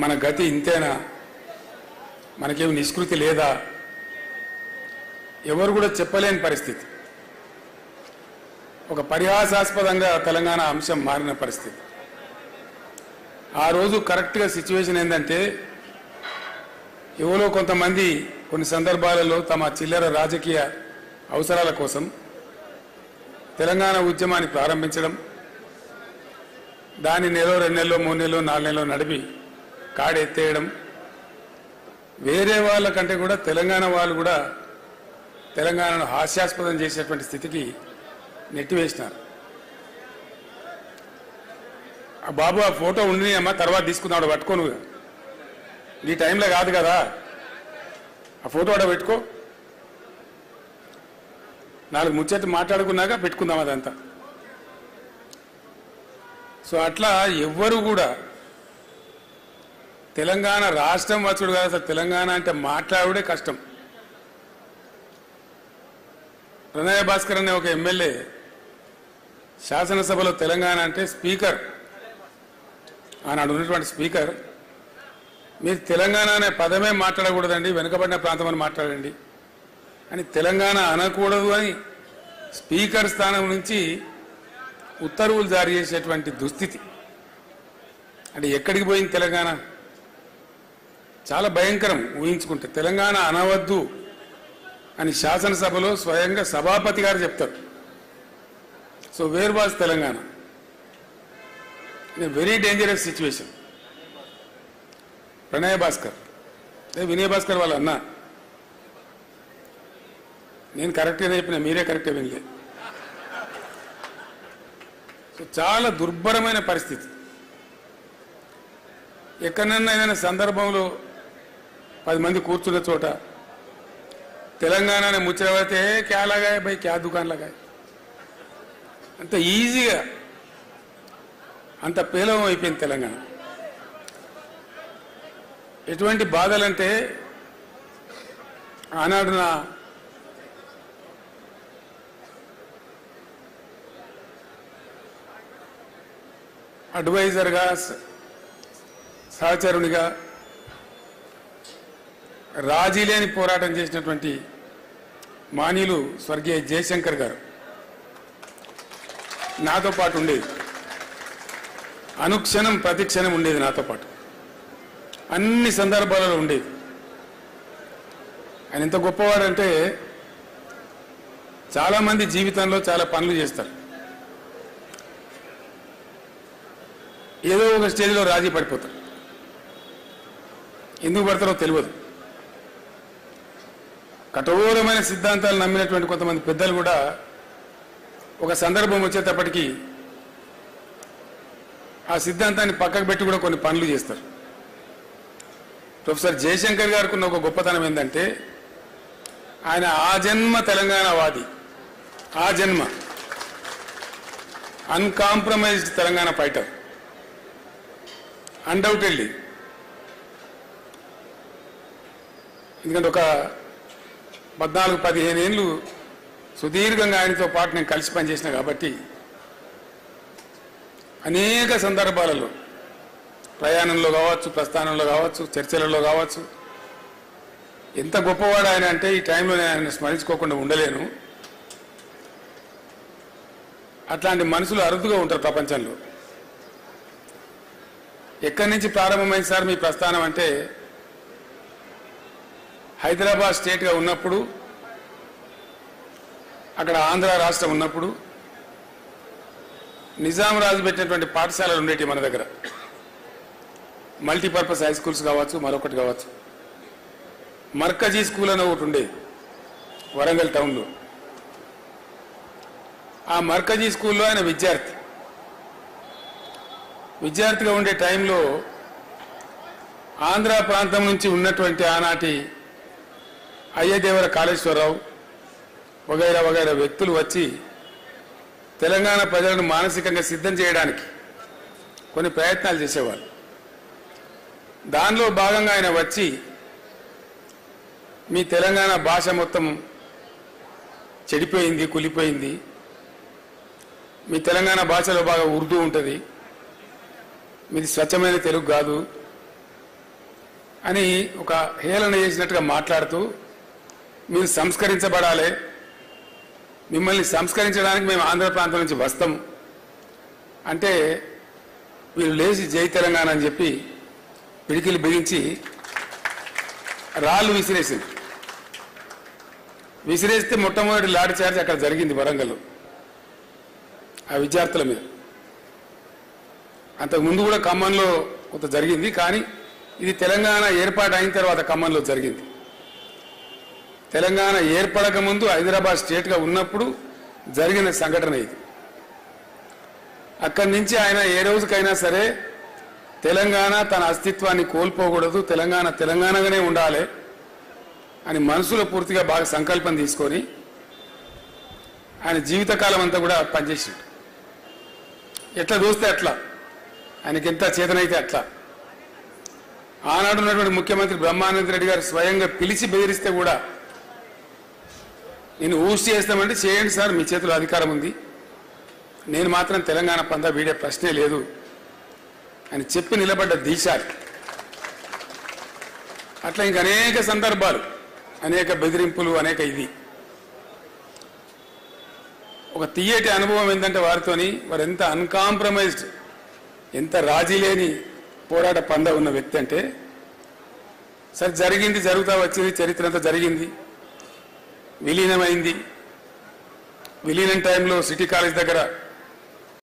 మన గతి ఇంతేనా, మనకేం నిష్కృతి లేదా, ఎవరు కూడా చెప్పలేని పరిస్థితి. ఒక పరిహాసాస్పదంగా తెలంగాణ అంశం మారిన పరిస్థితి. ఆ రోజు కరెక్ట్గా సిచ్యువేషన్ ఏంటంటే, ఎవరో కొంతమంది కొన్ని సందర్భాలలో తమ చిల్లర రాజకీయ అవసరాల కోసం తెలంగాణ ఉద్యమాన్ని ప్రారంభించడం, దాన్ని నెలలో 2 నెలలు 3 నెలలు 4 నెలలు నడిపి కాడెత్తేయడం, వేరే వాళ్ళకంటే కూడా తెలంగాణ వాళ్ళు కూడా తెలంగాణను హాస్యాస్పదం చేసేటువంటి స్థితికి నెట్టివేసినారు. ఆ బాబు ఆ ఫోటో ఉండి అమ్మా తర్వాత తీసుకున్నాడు, పట్టుకోను, ఈ టైంలో కాదు కదా, ఆ ఫోటో అక్కడ పెట్టుకో, 4 ముచ్చట్లు మాట్లాడుకున్నాక పెట్టుకుందాం అదంతా. సో అట్లా ఎవ్వరు కూడా తెలంగాణ రాష్ట్రం వచ్చుడు కాదు, అసలు తెలంగాణ అంటే మాట్లాడుడే కష్టం. ప్రణయ భాస్కర్ అనే ఒక ఎమ్మెల్యే శాసనసభలో తెలంగాణ అంటే స్పీకర్, ఆనాడు ఉన్నటువంటి స్పీకర్, మీరు తెలంగాణ అనే పదమే మాట్లాడకూడదండి, వెనుకబడిన ప్రాంతం అని మాట్లాడండి అని, తెలంగాణ అనకూడదు అని స్పీకర్ స్థానం నుంచి ఉత్తర్వులు జారీ చేసేటువంటి దుస్థితి. అంటే ఎక్కడికి పోయింది తెలంగాణ? చాలా భయంకరం ఊహించుకుంటే. తెలంగాణ అనవద్దు అని శాసనసభలో స్వయంగా సభాపతి గారు చెప్తారు. So where was Telangana? Very dangerous situation. ప్రణయ భాస్కర్, వినయ్ భాస్కర్ వాళ్ళ అన్న, నేను కరెక్ట్గా చెప్పిన, మీరే కరెక్ట్గా వినలే. సో చాలా దుర్భరమైన పరిస్థితి. ఎక్కడన్నా ఏదైనా సందర్భంలో 10 మంది కూర్చున్న చోట తెలంగాణని ముచ్చటపడితే క్యా లగాయ్ భయ్, క్యా దుకాన్ లగాయ్, అంత ఈజీగా అంత పేలవం అయిపోయింది తెలంగాణ. ఎటువంటి బాధలంటే, ఆనాడు నా అడ్వైజర్గా, సహచరునిగా రాజీ లేని పోరాటం చేసినటువంటి మాన్యులు స్వర్గీయ జయశంకర్ గారు నాతో పాటు ఉండేది. అనుక్షణం ప్రతిక్షణం ఉండేది నాతో పాటు, అన్ని సందర్భాలలో ఉండేది. ఆయన ఎంత గొప్పవాడంటే, చాలామంది జీవితంలో చాలా పనులు చేస్తారు, ఏదో ఒక స్టేజ్లో రాజీ పడిపోతారు. ఎందుకు పడతారో తెలియదు. కఠోరమైన సిద్ధాంతాలు నమ్మినటువంటి కొంతమంది పెద్దలు కూడా ఒక సందర్భం వచ్చేటప్పటికీ ఆ సిద్ధాంతాన్ని పక్కకు పెట్టి కూడా కొన్ని పనులు చేస్తారు. ప్రొఫెసర్ జయశంకర్ గారికి ఉన్న ఒక గొప్పతనం ఏంటంటే, ఆయన ఆజన్మ తెలంగాణవాది, ఆజన్మ అన్కాంప్రమైజ్డ్ తెలంగాణ ఫైటర్, అన్డౌటెడ్లీ. ఎందుకంటే ఒక 14-15 ఏళ్ళు సుదీర్ఘంగా ఆయనతో పాటు నేను కలిసి పనిచేసిన కాబట్టి అనేక సందర్భాలలో, ప్రయాణంలో కావచ్చు, ప్రస్థానంలో కావచ్చు, చర్చలలో కావచ్చు, ఎంత గొప్పవాడు ఆయన అంటే ఈ టైంలో నేను ఆయన స్మరించుకోకుండా ఉండలేను. అట్లాంటి మనుషులు అరుదుగా ఉంటారు ప్రపంచంలో. ఎక్కడి నుంచి ప్రారంభమైంది సార్ మీ ప్రస్థానం అంటే, హైదరాబాద్ స్టేట్గా ఉన్నప్పుడు, అక్కడ ఆంధ్ర రాష్ట్రం ఉన్నప్పుడు నిజాం రాజు పెట్టినటువంటి పాఠశాలలు ఉండేవి మన దగ్గర. మల్టీపర్పస్ హై స్కూల్స్ కావచ్చు, మరొకటి కావచ్చు. మర్కజీ స్కూల్ అని ఒకటి ఉండేది వరంగల్ టౌన్లో. ఆ మర్కజీ స్కూల్లో ఆయన విద్యార్థిగా ఉండే టైంలో ఆంధ్ర ప్రాంతం నుంచి ఉన్నటువంటి ఆనాటి అయ్యదేవర కాళేశ్వరరావు వగైరా వగైరా వ్యక్తులు వచ్చి తెలంగాణ ప్రజలను మానసికంగా సిద్ధం చేయడానికి కొన్ని ప్రయత్నాలు చేసేవాళ్ళు. దానిలో భాగంగా ఆయన వచ్చి, మీ తెలంగాణ భాష మొత్తం చెడిపోయింది, కులిపోయింది, మీ తెలంగాణ భాషలో బాగా ఉర్దూ ఉంటుంది, మీది స్వచ్ఛమైన తెలుగు కాదు, అని ఒక హేళన చేసినట్టుగా మాట్లాడుతూ మీరు సంస్కరించబడాలి, మిమ్మల్ని సంస్కరించడానికి మేము ఆంధ్ర ప్రాంతం నుంచి వస్తాం అంటే వీళ్ళు లేచి జై తెలంగాణ అని చెప్పి పిడికిలు బిగించి రాళ్ళు విసిరేసింది. విసిరేస్తే మొట్టమొదటి లాఠీ చార్జ్ అక్కడ జరిగింది వరంగల్లో ఆ విద్యార్థుల మీద. అంతకుముందు కూడా ఖమ్మంలో కొంత జరిగింది, కానీ ఇది తెలంగాణ ఏర్పాటు అయిన తర్వాత ఖమ్మంలో జరిగింది. తెలంగాణ ఏర్పడక ముందు హైదరాబాద్ స్టేట్గా ఉన్నప్పుడు జరిగిన సంఘటన ఇది. అక్కడి నుంచి ఆయన ఏ రోజుకైనా సరే తెలంగాణ తన అస్తిత్వాన్ని కోల్పోకూడదు, తెలంగాణ తెలంగాణగానే ఉండాలి అని మనసులో పూర్తిగా బాగా సంకల్పం తీసుకొని ఆయన జీవితకాలం అంతా కూడా పనిచేసిండు. ఎట్లా చూస్తే అట్లా, ఆయనకి ఎంత చేతనైతే అట్లా. ఆనాడు ఉన్నటువంటి ముఖ్యమంత్రి బ్రహ్మానంద రెడ్డి గారు స్వయంగా పిలిచి బెదిరిస్తే కూడా నేను ఊసి చేస్తామంటే చేయండి సార్, మీ చేతిలో అధికారం ఉంది, నేను మాత్రం తెలంగాణ పందా వీడే ప్రశ్నే లేదు అని చెప్పి నిలబడ్డ దీశాలు. అట్లా ఇంక అనేక సందర్భాలు, అనేక బెదిరింపులు, అనేక ఇది. ఒక తీయటి అనుభవం ఏంటంటే వారితోని వారు ఎంత అన్కాంప్రమైజ్డ్, ఎంత రాజీ లేని పోరాట పంద ఉన్న వ్యక్తి అంటే, సరే జరిగింది, జరుగుతూ వచ్చింది, చరిత్ర అంతా జరిగింది, విలీనమైంది. విలీనం టైంలో సిటీ కాలేజ్ దగ్గర